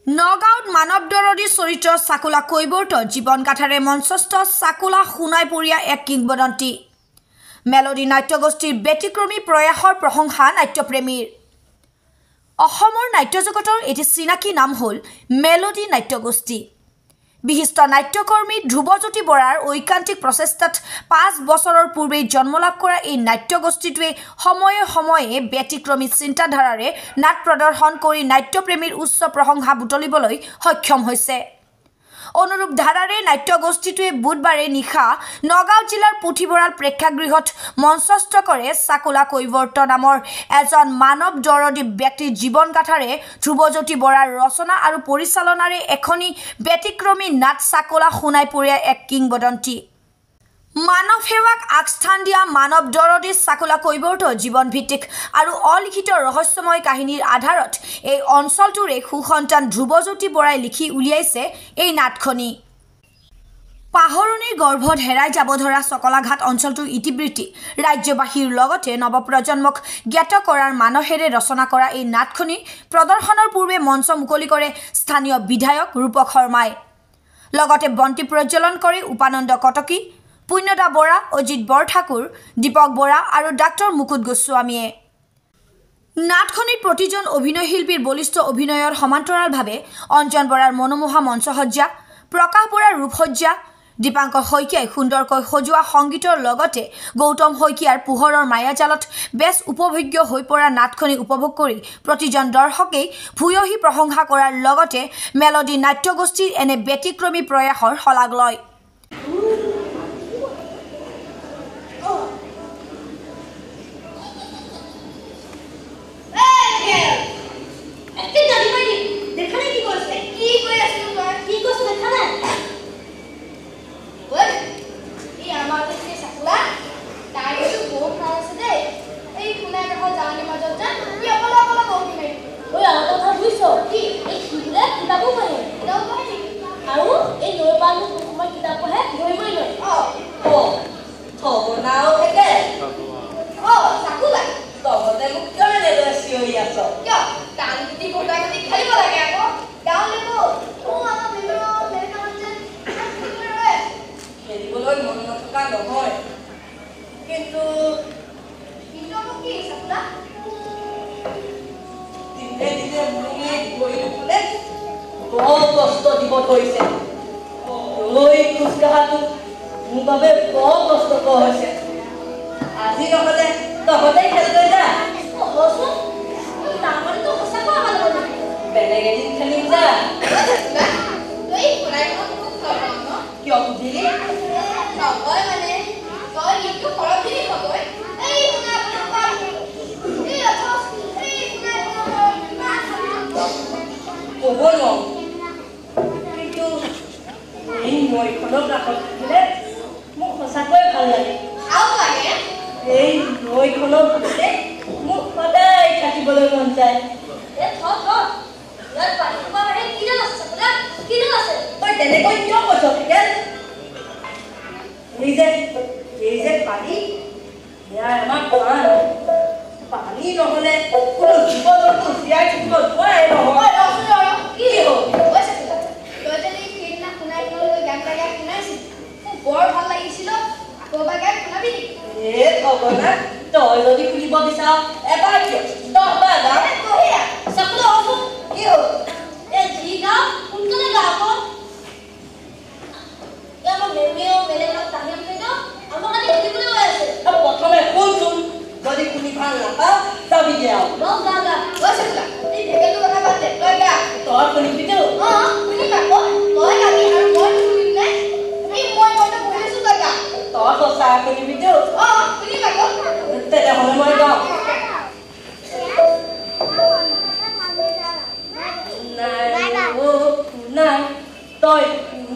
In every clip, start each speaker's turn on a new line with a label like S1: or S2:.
S1: নগাঁৱত মানৱ দৰদী চৰিত্ৰ চাকুলা কৈবৰ্তৰ জীৱন গাথাৰে মঞ্চস্থ চাকুলা সোণাইপৰীয়া এক কিংবদন্তী মেলোডি নাট্যগোষ্ঠীৰ ব্যতিক্ৰমী প্ৰয়াসৰ প্ৰশংসা নাট্যপ্ৰেমীৰ অসমৰ নাট্যজগতৰ এটি চিনাকি নাম হ'ল মেলোডি নাট্যগোষ্ঠী বিশিষ্ট নাট্যকৰ্মী ধ্ৰুৱজ্যোতি বৰাৰ ঐকান্তিক প্ৰচেষ্টাত ৫ বছৰৰ পূৰ্বে জন্ম লাভ কৰা এই নাট্যগোষ্ঠীটোৱে সময়ে সময়ে ব্যতিক্ৰমী চিন্তাধাৰাৰে নাট প্ৰদৰ্শন কৰি নাট্যপ্ৰেমীৰ উচ্চ প্ৰশংসা বুটলিবলৈ সক্ষম হৈছে অনুৰূপ ধাৰাৰে নাট্যগোষ্ঠীটোৱে বুধবাৰে নিশা নগাঁও জিলাৰ পুথিভঁৰাল প্ৰেক্ষাগৃহত মঞ্চস্থ কৰে চাকুলা কৈবৰ্ত নামৰ এজন মানৱ দৰদী ব্যক্তিৰ জীৱন গাথাৰে ধ্ৰুৱজ্যোতি বৰাৰ ৰচনা আৰু পৰিচালনাৰে এখনি ব্যতিক্ৰমী নাট চাকুলা সোণাইপৰীয়া এক কিংবদন্তী মানৱ সেৱাক আগস্থান দিয়া মানৱ দৰদী চাকুলা কৈবৰ্তৰ জীৱন ভিত্তিক আৰু অলিখিত ৰহস্যময় কাহিনীৰ আধাৰত এই অঞ্চলটোৰে সুসন্তান ধ্ৰুৱজ্যোতি বৰাই লিখি উলিয়াইছে এই নাটখনি পাহৰণিৰ গৰ্ভত হেৰাই যাব ধৰা চকলাঘাট অঞ্চলটোৰ ইতিবৃত্তি ৰাজ্যবাসীৰ লগতে নৱপ্ৰজন্মক জ্ঞাত কৰাৰ মানসেৰে ৰচনা কৰা এই নাটখনি প্ৰদৰ্শনৰ পূৰ্বে মঞ্চ মুকলি কৰে স্থানীয় বিধায়ক ৰূপক শৰ্মাই লগতে বন্তি প্ৰজ্বলন কৰে উপানন্দ কটকী পুণ্যদা বৰা অজিত বৰঠাকুৰ দীপক বৰা আৰু ডাক্তৰ মুকুট গোস্বামীয়ে নাটখনিত প্ৰতিজন অভিনয় শিল্পীৰ বলিষ্ঠ অভিনয়ৰ সমান্তৰালভাৱে অঞ্জন বৰাৰ মনোমোহা মঞ্চসজ্জা প্ৰকাশ বৰাৰ ৰূপসজ্জা দীপাংকৰ শইকীয়াই সুন্দৰকৈ সজোৱা সংগীতৰ লগতে গৌতম শইকীয়াৰ পোহৰৰ মায়াজালত বেছ উপভোগ্য হৈ পৰা নাটখনি উপভোগ কৰি প্ৰতিজন দৰ্শকেই ভূয়সী প্ৰশংসা কৰাৰ লগতে মেলোডি নাট্যগোষ্ঠীৰ এনে ব্যতিক্ৰমী প্ৰয়াসৰ শলাগ লয়
S2: बहुत कष्ट দিব ধৰিছে লৈ খুজকাহাটো মোৰ বাবে বহুত কষ্টকৰ হৈছে আজি নহলে তহঁতে খেললৈ যা অবশ্যই তাৰমানে তো সঁচাকৈ আমাৰ লগত বেলেগ এদিন খেলিম যা তই পঢ়াইখন খুব ভাল ন কিয় বুজিলি নহয় মানে তই কিন্তু খৰচ দিলি খবৰ এই শুনা এই অথচ এই শুনা ক'ব নোৱাৰো এই নৈখনৰ কাষত থাকিলে মোক সঁচাকৈ ভাল লাগে এই নৈখনৰ কাষতে মোক সদায় থাকিবলৈ মন যায় তই তেনেকৈ কিয় কৈছ ঠিকেল এই যে পানী ইয়াৰ আমাৰ প্ৰাণ পানী নহ'লে কোনো জীৱ জন্তু জীয়াই থাকিব নোৱাৰে নহয় কি হ'ল বৰ ভাল লাগিছিল আকৌবা গাই শুনাবি এ ভগৱান তই যদি শুনিব বিচাৰ এবাৰ কিয় 10 বাৰ গা কহিয়া সকলো হ'ব কি হ'ল এ জি গাঁও কোনটোলে গাঁও আমাৰ মেমেও বেলেগক তাহিম পেদ আমাৰ কালি খেলিবলৈ গৈ আছে প্ৰথমে শুনচোন যদি শুনি ভাল নাপাওঁ যাবি গা লগ গা গা গৈছে এই ভেকেলটো কথা বাদ দে তই গা তই শুনিবি তো শুনি পাব তই গাবি আৰু মই শুনিম নাই এই মই কথা কৈছো তই গা তই সঁচা শুনিবি তো শুনি পাব তেনেহ'লে মই গাওঁ নাই তই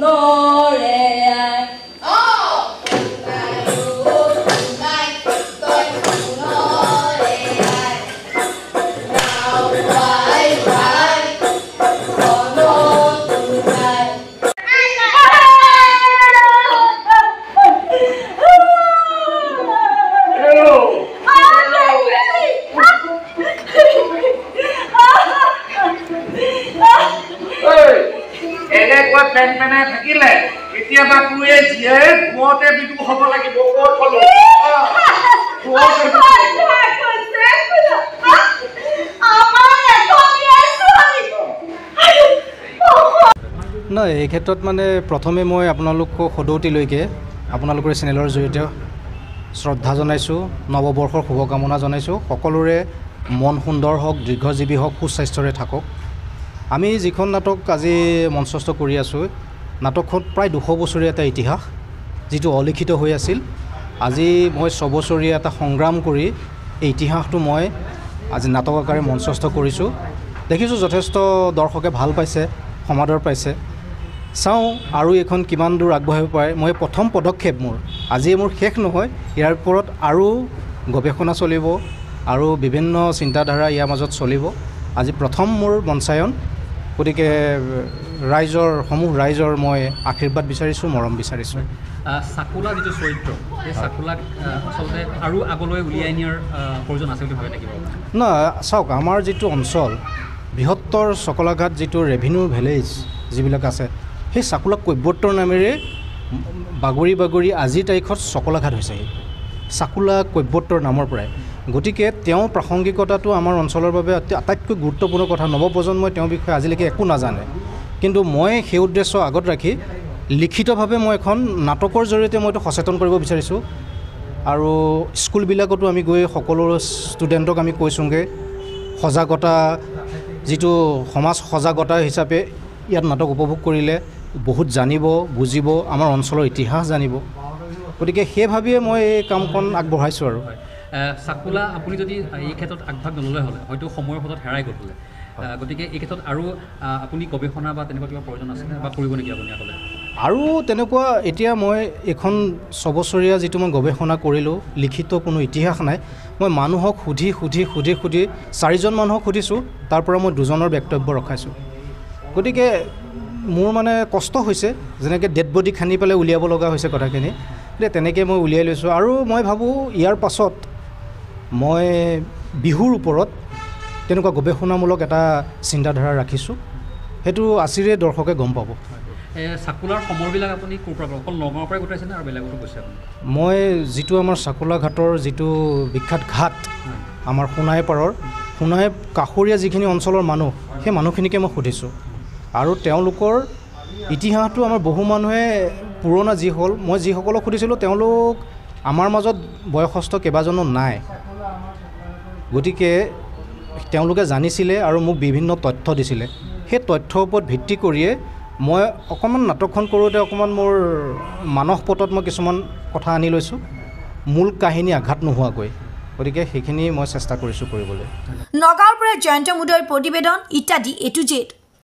S2: নৰে
S3: এনেকৈ পেন থাকিলে কেতিয়াবা তুই জীয়ে কুঁৱতে বিদু হ'ব লাগিব
S4: নহয় এই ক্ষেত্ৰত মানে প্ৰথমে মই আপোনালোকক সদৌতিলৈকে আপোনালোকৰ চেনেলৰ জৰিয়তে শ্ৰদ্ধা জনাইছোঁ, নৱবৰ্ষৰ শুভকামনা জনাইছোঁ। সকলোৰে মন সুন্দৰ হওক, দীৰ্ঘজীৱী হওক, সুস্বাস্থ্যৰে থাকক। আমি যিখন নাটক আজি মঞ্চস্থ কৰি আছোঁ, নাটকখন প্ৰায় 200 বছৰীয়া এটা ইতিহাস, যিটো অলিখিত হৈ আছিল। আজি মই 6 বছৰীয়া এটা সংগ্ৰাম কৰি এই ইতিহাসটো মই আজি নাটক আকাৰে মঞ্চস্থ কৰিছোঁ। দেখিছোঁ যথেষ্ট দৰ্শকে ভাল পাইছে, সমাদৰ পাইছে। চাওঁ আৰু এইখন কিমান দূৰ আগবঢ়াব পাৰে। মই প্ৰথম পদক্ষেপ আজি মোৰ শেষ নহয়, ইয়াৰ ওপৰত আৰু গৱেষণা চলিব আৰু বিভিন্ন চিন্তাধাৰা ইয়াৰ মাজত চলিব। আজি প্ৰথম মোৰ মঞ্চায়ন, গতিকে সমূহ ৰাইজৰ মই আশীৰ্বাদ বিচাৰিছোঁ, মৰম বিচাৰিছোঁ।
S5: চাকুলা যিটো চৰিত্ৰ, সেই চাকুলাক আচলতে আৰু আগলৈ উলিয়াই নিয়াৰ প্ৰয়োজন আছে বুলি ভাবে নেকি?
S4: নহয়, চাওক আমাৰ যিটো অঞ্চল বৃহত্তৰ চকলাঘাট, যিটো ৰেভিনিউ ভিলেজ যিবিলাক আছে, সেই চাকুলা কৈৱৰ্তৰ নামেৰে বাগৰি বাগৰি আজিৰ তাৰিখত চকলাঘাট হৈছেহি, চাকুলা কৈৱৰ্তৰ নামৰ পৰাই। গতিকে তেওঁৰ প্ৰাসংগিকতাটো আমাৰ অঞ্চলৰ বাবে আটাইতকৈ গুৰুত্বপূৰ্ণ কথা। নৱপ্ৰজন্মই তেওঁৰ বিষয়ে আজিলৈকে একো নাজানে, কিন্তু মই সেই উদ্দেশ্য আগত ৰাখি লিখিতভাৱে মই এখন নাটকৰ জৰিয়তে মই এইটো সচেতন কৰিব বিচাৰিছোঁ। আৰু স্কুলবিলাকতো আমি গৈ সকলো ষ্টুডেণ্টক আমি কৈছোঁগৈ, সজাগতা যিটো সমাজ সজাগতা হিচাপে ইয়াত নাটক উপভোগ কৰিলে বহুত জানিব, বুজিব, আমাৰ অঞ্চলৰ ইতিহাস জানিব। গতিকে সেই ভাবিয়ে মই এই কামখন আগবঢ়াইছোঁ। আৰু
S5: চাকুলা আপুনি যদি এই ক্ষেত্ৰত আগভাগ নল'লে হ'লে হয়তো সময়ৰ ফলত হেৰাই গ'ল হ'লে, গতিকে এই ক্ষেত্ৰত আৰু আপুনি গৱেষণা বা তেনেকুৱা কিবা প্ৰয়োজন আছেনে বা কৰিব নেকি আপুনি আগলৈ?
S4: আৰু তেনেকুৱা এতিয়া মই এইখন 6 বছৰীয়া যিটো মই গৱেষণা কৰিলোঁ, লিখিত কোনো ইতিহাস নাই। মই মানুহক সুধি 4জন মানুহক সুধিছোঁ, তাৰ পৰা মই 2জনৰ বক্তব্য ৰখাইছোঁ। গতিকে মোৰ মানে কষ্ট হৈছে, যেনেকৈ ডেড বডি খান্দি পেলাই উলিয়াব লগা হৈছে কথাখিনি, তেনেকৈ মই উলিয়াই লৈছোঁ। আৰু মই ভাবোঁ ইয়াৰ পাছত মই বিহুৰ ওপৰত তেনেকুৱা গৱেষণামূলক এটা চিন্তাধাৰা ৰাখিছোঁ, সেইটো আজিৰে দৰ্শকে গম পাব।
S5: চাকুলাৰ সমৰবিলাক আপুনি ক'ৰ পৰা অকল নগাঁৱৰ পৰাই গোটাইছেনে আৰু বেলেগতো গৈছে আপুনি?
S4: মই যিটো আমাৰ চাকুলা ঘাটৰ যিটো বিখ্যাত ঘাট, আমাৰ সোণাই পাৰৰ সোণাই কাষৰীয়া যিখিনি অঞ্চলৰ মানুহ, সেই মানুহখিনিকে মই সুধিছোঁ। আৰু তেওঁলোকৰ ইতিহাসটো আমাৰ বহু মানুহে পুৰণা মই যিসকলক সুধিছিলোঁ, তেওঁলোক আমাৰ মাজত বয়সস্থ কেইবাজনো নাই। গতিকে তেওঁলোকে জানিছিলে আৰু মোক বিভিন্ন তথ্য দিছিলে। সেই তথ্যৰ ওপৰত ভিত্তি কৰিয়ে মই অকণমান নাটকখন কৰোঁতে অকণমান মোৰ মানস পটত মই কিছুমান কথা আনি লৈছোঁ, মূল কাহিনী আঘাত নোহোৱাকৈ। গতিকে সেইখিনি মই চেষ্টা কৰিছোঁ কৰিবলৈ।
S1: নগাঁৱৰ পৰা জয়ন্ত মুদৈৰ প্ৰতিবেদন, ইত্যাদি A to Z।